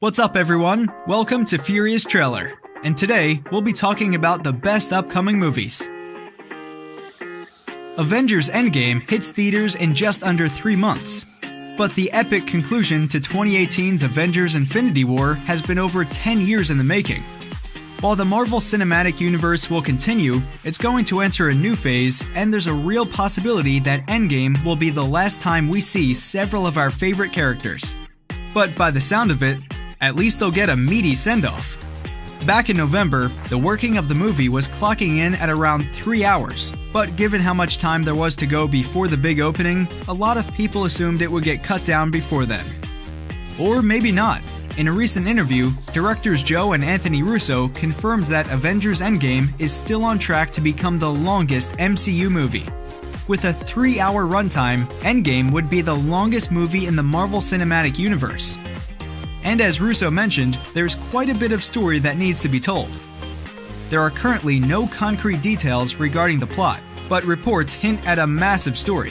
What's up, everyone? Welcome to Furious Trailer, and today we'll be talking about the best upcoming movies. Avengers Endgame hits theaters in just under 3 months, but the epic conclusion to 2018's Avengers Infinity War has been over 10 years in the making. While the Marvel Cinematic Universe will continue, it's going to enter a new phase, and there's a real possibility that Endgame will be the last time we see several of our favorite characters. But by the sound of it, at least they'll get a meaty send-off. Back in November, the working of the movie was clocking in at around 3 hours, but given how much time there was to go before the big opening, a lot of people assumed it would get cut down before then. Or maybe not. In a recent interview, directors Joe and Anthony Russo confirmed that Avengers Endgame is still on track to become the longest MCU movie. With a 3-hour runtime, Endgame would be the longest movie in the Marvel Cinematic Universe. And as Russo mentioned, there's quite a bit of story that needs to be told. There are currently no concrete details regarding the plot, but reports hint at a massive story.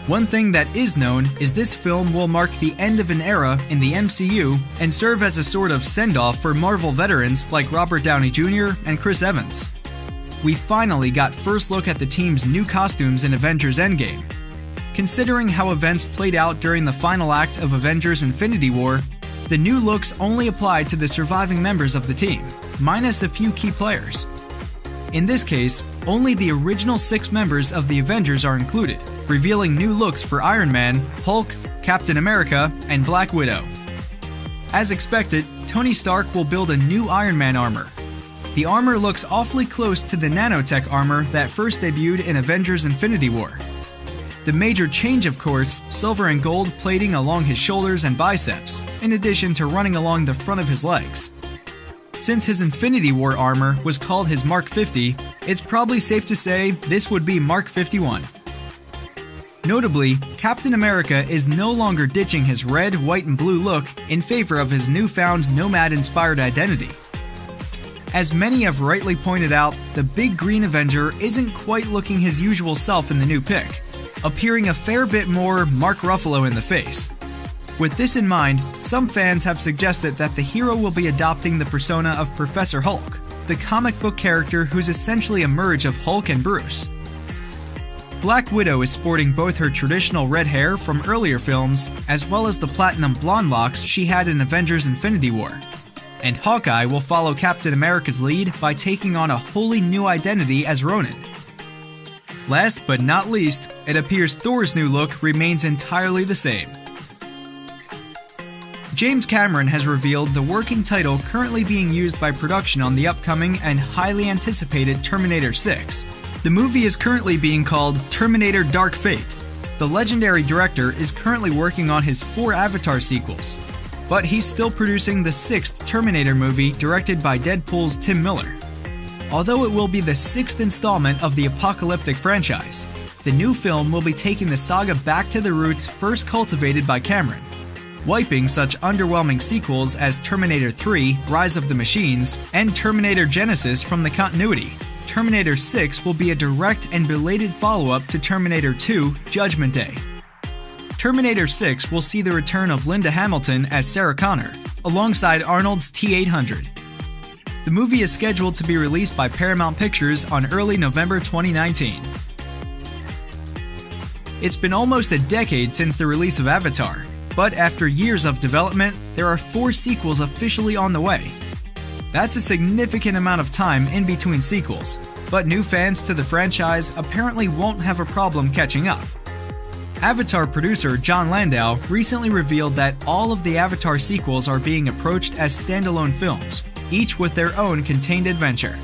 One thing that is known is this film will mark the end of an era in the MCU and serve as a sort of send-off for Marvel veterans like Robert Downey Jr. and Chris Evans. We finally got first look at the team's new costumes in Avengers Endgame. Considering how events played out during the final act of Avengers Infinity War, the new looks only applied to the surviving members of the team, minus a few key players. In this case, only the original 6 members of the Avengers are included, revealing new looks for Iron Man, Hulk, Captain America, and Black Widow. As expected, Tony Stark will build a new Iron Man armor. The armor looks awfully close to the nanotech armor that first debuted in Avengers Infinity War. The major change, of course, silver and gold plating along his shoulders and biceps, in addition to running along the front of his legs. Since his Infinity War armor was called his Mark 50, it's probably safe to say this would be Mark 51. Notably, Captain America is no longer ditching his red, white, and blue look in favor of his newfound Nomad-inspired identity. As many have rightly pointed out, the big green Avenger isn't quite looking his usual self in the new pick, appearing a fair bit more Mark Ruffalo in the face. With this in mind, some fans have suggested that the hero will be adopting the persona of Professor Hulk, the comic book character who's essentially a merge of Hulk and Bruce. Black Widow is sporting both her traditional red hair from earlier films, as well as the platinum blonde locks she had in Avengers Infinity War. And Hawkeye will follow Captain America's lead by taking on a wholly new identity as Ronin. Last but not least, it appears Thor's new look remains entirely the same. James Cameron has revealed the working title currently being used by production on the upcoming and highly anticipated Terminator 6. The movie is currently being called Terminator Dark Fate. The legendary director is currently working on his 4 Avatar sequels, but he's still producing the 6th Terminator movie directed by Deadpool's Tim Miller. Although it will be the 6th installment of the apocalyptic franchise, the new film will be taking the saga back to the roots first cultivated by Cameron, wiping such underwhelming sequels as Terminator 3: Rise of the Machines and Terminator Genisys from the continuity. Terminator 6 will be a direct and belated follow-up to Terminator 2: Judgment Day. Terminator 6 will see the return of Linda Hamilton as Sarah Connor, alongside Arnold's T-800. The movie is scheduled to be released by Paramount Pictures on early November 2019. It's been almost a decade since the release of Avatar, but after years of development, there are 4 sequels officially on the way. That's a significant amount of time in between sequels, but new fans to the franchise apparently won't have a problem catching up. Avatar producer John Landau recently revealed that all of the Avatar sequels are being approached as standalone films, each with their own contained adventure.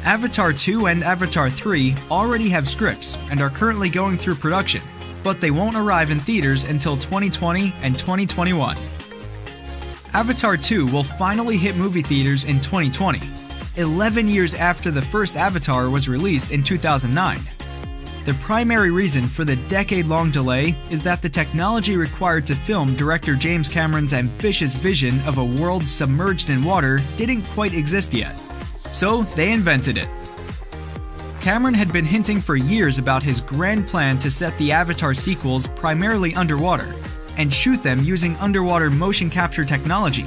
Avatar 2 and Avatar 3 already have scripts and are currently going through production, but they won't arrive in theaters until 2020 and 2021. Avatar 2 will finally hit movie theaters in 2020, 11 years after the first Avatar was released in 2009. The primary reason for the decade-long delay is that the technology required to film director James Cameron's ambitious vision of a world submerged in water didn't quite exist yet. So they invented it. Cameron had been hinting for years about his grand plan to set the Avatar sequels primarily underwater, and shoot them using underwater motion capture technology.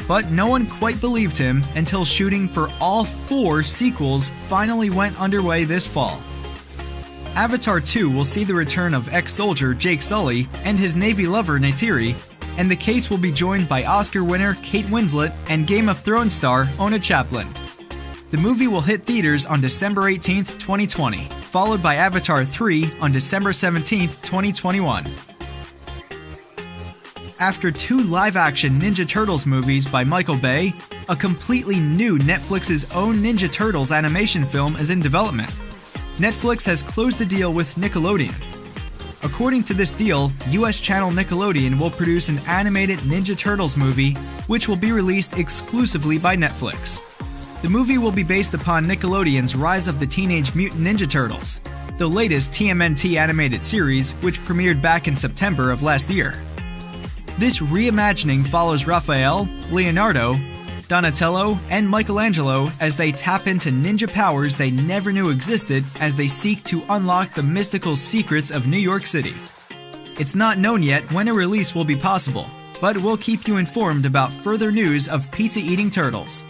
But no one quite believed him until shooting for all 4 sequels finally went underway this fall. Avatar 2 will see the return of ex-soldier Jake Sully and his Navy lover Neytiri, and the case will be joined by Oscar winner Kate Winslet and Game of Thrones star Ona Chaplin. The movie will hit theaters on December 18, 2020, followed by Avatar 3 on December 17, 2021. After 2 live-action Ninja Turtles movies by Michael Bay, a completely new Netflix's own Ninja Turtles animation film is in development. Netflix has closed the deal with Nickelodeon. According to this deal, US channel Nickelodeon will produce an animated Ninja Turtles movie, which will be released exclusively by Netflix. The movie will be based upon Nickelodeon's Rise of the Teenage Mutant Ninja Turtles, the latest TMNT animated series which premiered back in September of last year. This reimagining follows Raphael, Leonardo, Donatello, and Michelangelo as they tap into ninja powers they never knew existed as they seek to unlock the mystical secrets of New York City. It's not known yet when a release will be possible, but we'll keep you informed about further news of pizza-eating turtles.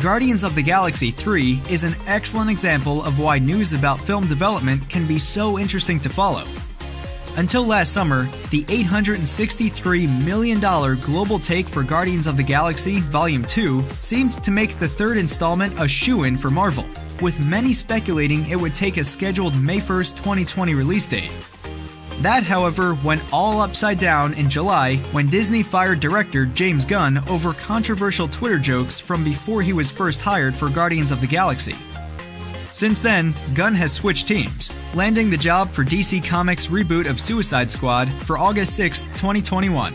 Guardians of the Galaxy 3 is an excellent example of why news about film development can be so interesting to follow. Until last summer, the $863 million global take for Guardians of the Galaxy Volume 2 seemed to make the 3rd installment a shoo-in for Marvel, with many speculating it would take a scheduled May 1, 2020 release date. That, however, went all upside down in July when Disney fired director James Gunn over controversial Twitter jokes from before he was first hired for Guardians of the Galaxy. Since then, Gunn has switched teams, landing the job for DC Comics' reboot of Suicide Squad for August 6, 2021.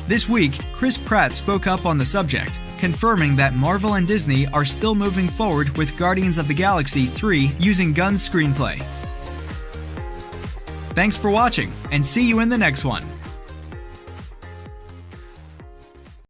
This week, Chris Pratt spoke up on the subject, confirming that Marvel and Disney are still moving forward with Guardians of the Galaxy 3 using Gunn's screenplay. Thanks for watching, and see you in the next one.